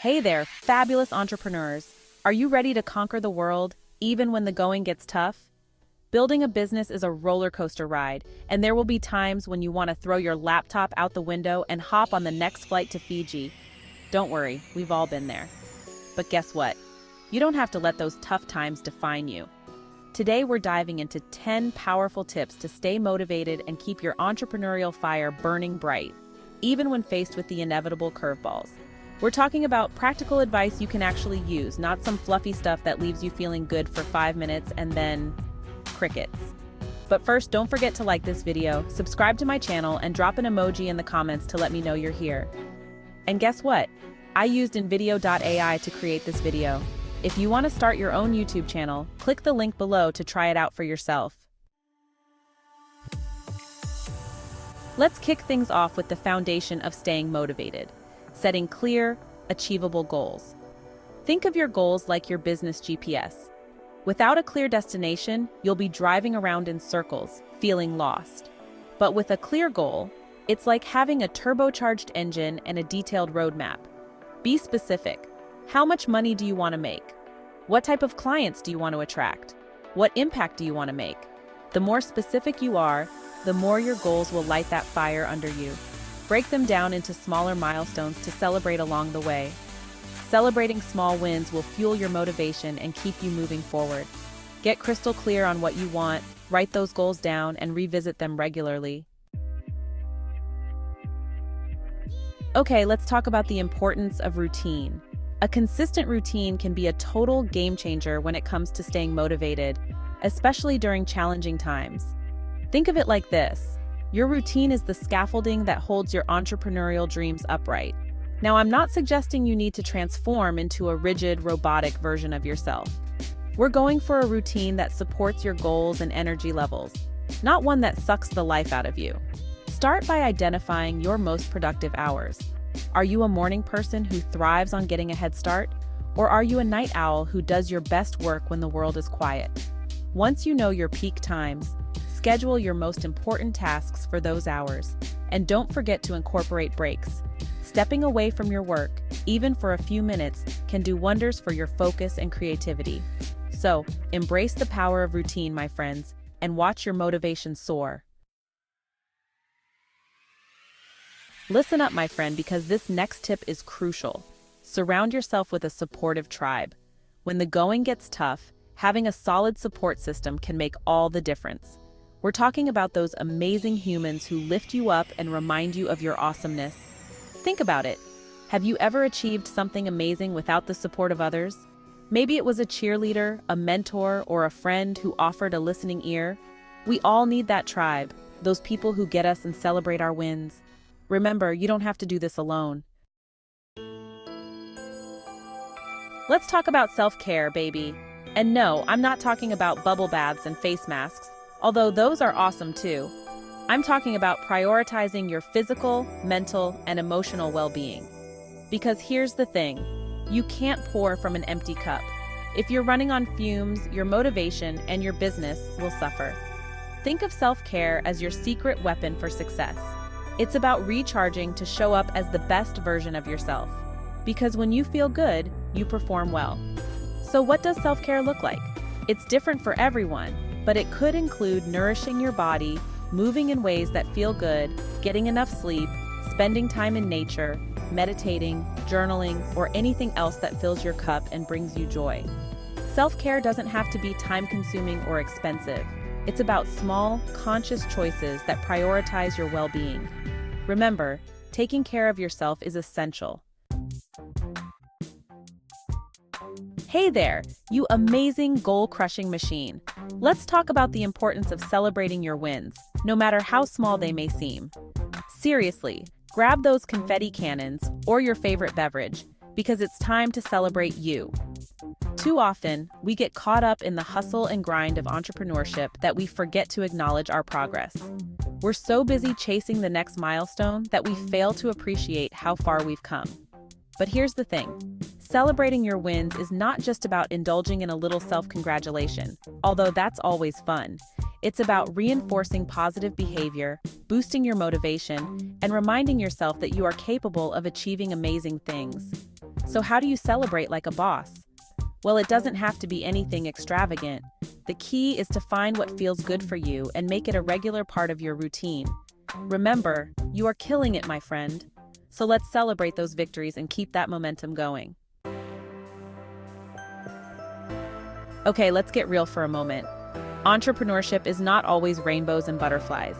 Hey there, fabulous entrepreneurs. Are you ready to conquer the world, even when the going gets tough? Building a business is a roller coaster ride, and there will be times when you want to throw your laptop out the window and hop on the next flight to Fiji. Don't worry, we've all been there. But guess what? You don't have to let those tough times define you. Today, we're diving into 10 powerful tips to stay motivated and keep your entrepreneurial fire burning bright, even when faced with the inevitable curveballs. We're talking about practical advice you can actually use, not some fluffy stuff that leaves you feeling good for 5 minutes and then crickets. But first, don't forget to like this video, subscribe to my channel, and drop an emoji in the comments to let me know you're here. And guess what? I used InVideo.ai to create this video. If you want to start your own YouTube channel, click the link below to try it out for yourself. Let's kick things off with the foundation of staying motivated: setting clear, achievable goals. Think of your goals like your business GPS. Without a clear destination, you'll be driving around in circles, feeling lost. But with a clear goal, it's like having a turbocharged engine and a detailed roadmap. Be specific. How much money do you want to make? What type of clients do you want to attract? What impact do you want to make? The more specific you are, the more your goals will light that fire under you. Break them down into smaller milestones to celebrate along the way. Celebrating small wins will fuel your motivation and keep you moving forward. Get crystal clear on what you want, write those goals down, and revisit them regularly. Okay, let's talk about the importance of routine. A consistent routine can be a total game changer when it comes to staying motivated, especially during challenging times. Think of it like this: your routine is the scaffolding that holds your entrepreneurial dreams upright. Now, I'm not suggesting you need to transform into a rigid, robotic version of yourself. We're going for a routine that supports your goals and energy levels, not one that sucks the life out of you. Start by identifying your most productive hours. Are you a morning person who thrives on getting a head start? Or are you a night owl who does your best work when the world is quiet? Once you know your peak times, schedule your most important tasks for those hours. And don't forget to incorporate breaks. Stepping away from your work, even for a few minutes, can do wonders for your focus and creativity. So, embrace the power of routine, my friends, and watch your motivation soar. Listen up, my friend, because this next tip is crucial. Surround yourself with a supportive tribe. When the going gets tough, having a solid support system can make all the difference. We're talking about those amazing humans who lift you up and remind you of your awesomeness. Think about it. Have you ever achieved something amazing without the support of others? Maybe it was a cheerleader, a mentor, or a friend who offered a listening ear. We all need that tribe, those people who get us and celebrate our wins. Remember, you don't have to do this alone. Let's talk about self-care, baby. And no, I'm not talking about bubble baths and face masks, although those are awesome too. I'm talking about prioritizing your physical, mental, and emotional well-being. Because here's the thing, you can't pour from an empty cup. If you're running on fumes, your motivation and your business will suffer. Think of self-care as your secret weapon for success. It's about recharging to show up as the best version of yourself. Because when you feel good, you perform well. So what does self-care look like? It's different for everyone, but it could include nourishing your body, moving in ways that feel good, getting enough sleep, spending time in nature, meditating, journaling, or anything else that fills your cup and brings you joy. Self-care doesn't have to be time-consuming or expensive. It's about small, conscious choices that prioritize your well-being. Remember, taking care of yourself is essential. Hey there, you amazing goal-crushing machine. Let's talk about the importance of celebrating your wins, no matter how small they may seem. Seriously, grab those confetti cannons or your favorite beverage, because it's time to celebrate you. Too often, we get caught up in the hustle and grind of entrepreneurship that we forget to acknowledge our progress. We're so busy chasing the next milestone that we fail to appreciate how far we've come. But here's the thing. Celebrating your wins is not just about indulging in a little self-congratulation, although that's always fun. It's about reinforcing positive behavior, boosting your motivation, and reminding yourself that you are capable of achieving amazing things. So how do you celebrate like a boss? Well, it doesn't have to be anything extravagant. The key is to find what feels good for you and make it a regular part of your routine. Remember, you are killing it, my friend. So let's celebrate those victories and keep that momentum going. Okay, let's get real for a moment. Entrepreneurship is not always rainbows and butterflies.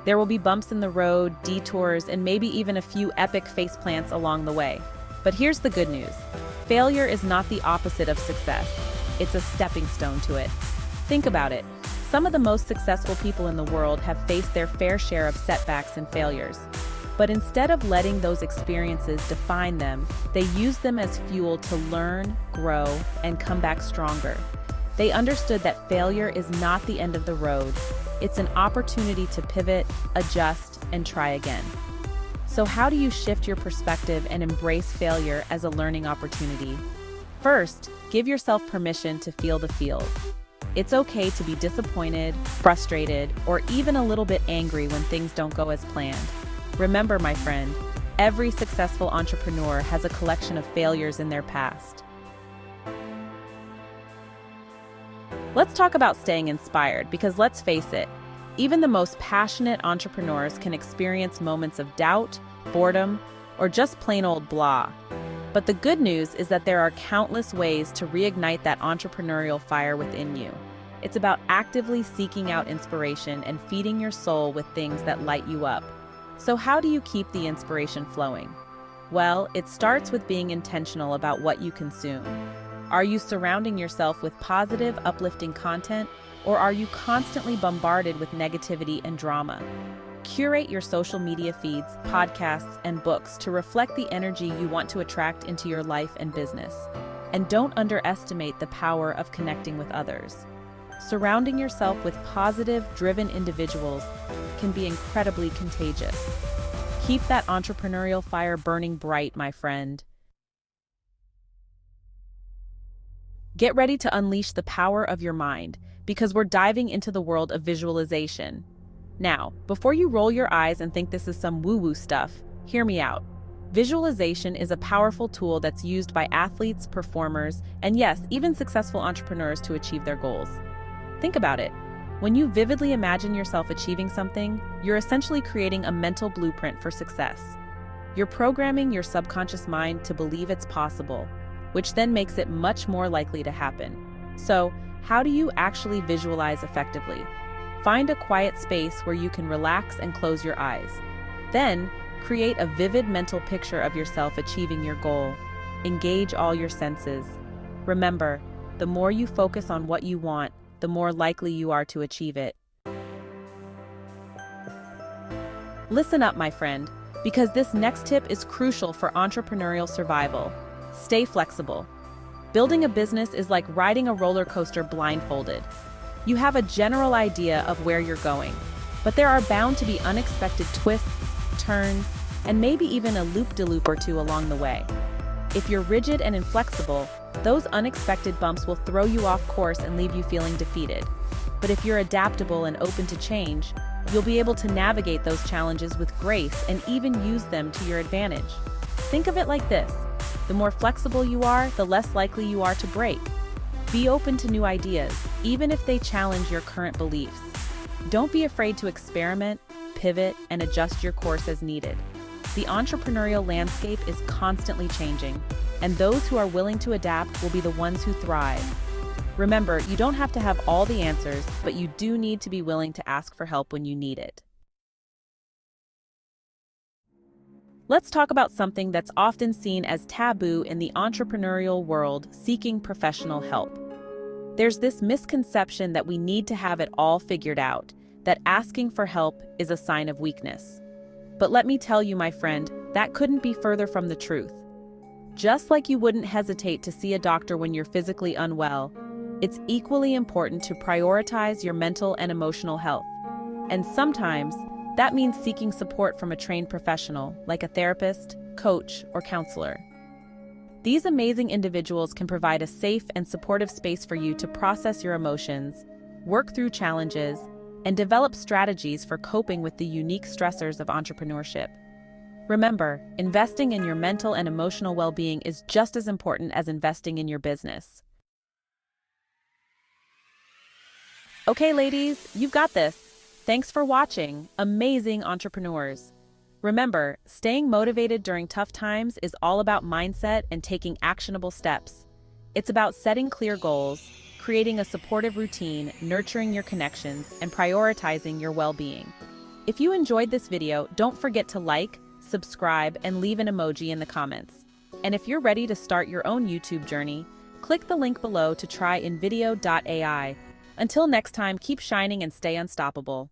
There will be bumps in the road, detours, and maybe even a few epic faceplants along the way. But here's the good news. Failure is not the opposite of success. It's a stepping stone to it. Think about it. Some of the most successful people in the world have faced their fair share of setbacks and failures. But instead of letting those experiences define them, they use them as fuel to learn, grow, and come back stronger. They understood that failure is not the end of the road. It's an opportunity to pivot, adjust, and try again. So how do you shift your perspective and embrace failure as a learning opportunity? First, give yourself permission to feel the feels. It's okay to be disappointed, frustrated, or even a little bit angry when things don't go as planned. Remember, my friend, every successful entrepreneur has a collection of failures in their past. Let's talk about staying inspired because let's face it, even the most passionate entrepreneurs can experience moments of doubt, boredom, or just plain old blah. But the good news is that there are countless ways to reignite that entrepreneurial fire within you. It's about actively seeking out inspiration and feeding your soul with things that light you up. So how do you keep the inspiration flowing? Well, it starts with being intentional about what you consume. Are you surrounding yourself with positive, uplifting content, or are you constantly bombarded with negativity and drama? Curate your social media feeds, podcasts, and books to reflect the energy you want to attract into your life and business. And don't underestimate the power of connecting with others. Surrounding yourself with positive, driven individuals can be incredibly contagious. Keep that entrepreneurial fire burning bright, my friend. Get ready to unleash the power of your mind, because we're diving into the world of visualization. Now, before you roll your eyes and think this is some woo-woo stuff, hear me out. Visualization is a powerful tool that's used by athletes, performers, and yes, even successful entrepreneurs to achieve their goals. Think about it. When you vividly imagine yourself achieving something, you're essentially creating a mental blueprint for success. You're programming your subconscious mind to believe it's possible, which then makes it much more likely to happen. So, how do you actually visualize effectively? Find a quiet space where you can relax and close your eyes. Then, create a vivid mental picture of yourself achieving your goal. Engage all your senses. Remember, the more you focus on what you want, the more likely you are to achieve it. Listen up, my friend, because this next tip is crucial for entrepreneurial survival. Stay flexible. Building a business is like riding a roller coaster blindfolded. You have a general idea of where you're going, but there are bound to be unexpected twists, turns, and maybe even a loop-de-loop or two along the way. If you're rigid and inflexible, those unexpected bumps will throw you off course and leave you feeling defeated. But if you're adaptable and open to change, you'll be able to navigate those challenges with grace and even use them to your advantage. Think of it like this. The more flexible you are, the less likely you are to break. Be open to new ideas, even if they challenge your current beliefs. Don't be afraid to experiment, pivot, and adjust your course as needed. The entrepreneurial landscape is constantly changing, and those who are willing to adapt will be the ones who thrive. Remember, you don't have to have all the answers, but you do need to be willing to ask for help when you need it. Let's talk about something that's often seen as taboo in the entrepreneurial world: seeking professional help. There's this misconception that we need to have it all figured out, that asking for help is a sign of weakness. But let me tell you, my friend, that couldn't be further from the truth. Just like you wouldn't hesitate to see a doctor when you're physically unwell, it's equally important to prioritize your mental and emotional health. And sometimes, that means seeking support from a trained professional, like a therapist, coach, or counselor. These amazing individuals can provide a safe and supportive space for you to process your emotions, work through challenges, and develop strategies for coping with the unique stressors of entrepreneurship. Remember, investing in your mental and emotional well-being is just as important as investing in your business. Okay, ladies, you've got this. Thanks for watching, amazing entrepreneurs. Remember, staying motivated during tough times is all about mindset and taking actionable steps. It's about setting clear goals, creating a supportive routine, nurturing your connections, and prioritizing your well-being. If you enjoyed this video, don't forget to like, subscribe, and leave an emoji in the comments. And if you're ready to start your own YouTube journey, click the link below to try InVideo.ai. Until next time, keep shining and stay unstoppable.